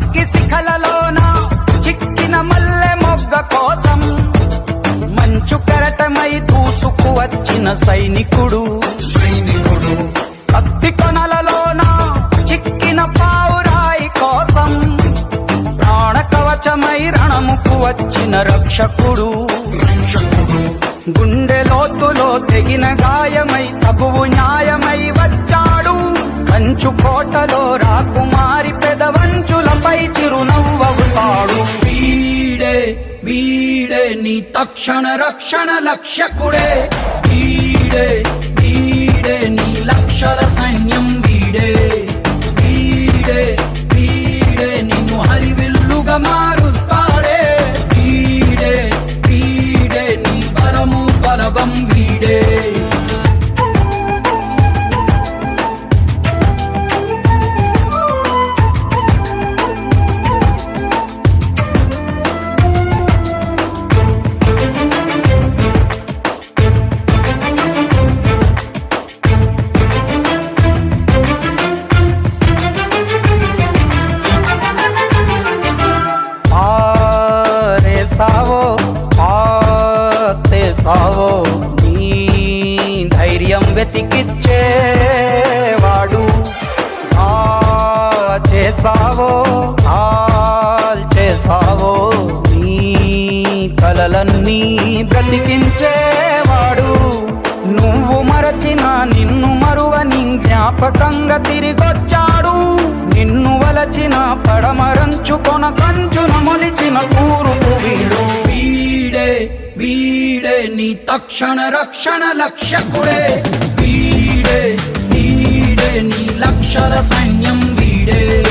అగ్గి శిఖలలోన చిక్కిన మల్లె మొగ్గ కోసం మంచు కెరటమై దూసుకు వచ్చిన సైనికుడు కత్తి కొనలలోన చిక్కిన పావురాయి కోసం ప్రాణ కవచమై రణముకు వచ్చిన రక్షకుడు గుండె లోతులో తెగిన గాయమై తగువు న్యాయమై వచ్చాడు కంచు కోటలో రాకుమారి పెదవంచులపై చిరునవ్వవుతాడు వీడే వీడే నీ తక్షణ రక్షణ లక్ష్యకుడే వీడే వీడే నీ లక్షల సైన్యం వీడే వీడే వీడే నిన్ను హరివిల్లుగా మారుస్తాడే వీడే వీడే నీ బలము బలగం వీడే సావో నీ ధైర్యం వెతికిచ్చేవాడు చేసావో చేసావో నీ కలలన్నీ బ్రతికించేవాడు నువ్వు మరచిన నిన్ను మరువని జ్ఞాపకంగా తిరిగొచ్చాడు నిన్ను వలచిన పడమరంచుకొన కంచున మొలిచిన కూరుకు వీడు వీడే వీడే నీ తక్షణ రక్షణ లక్ష్యకుడే వీడే వీడే నీ లక్షల సైన్యం వీడే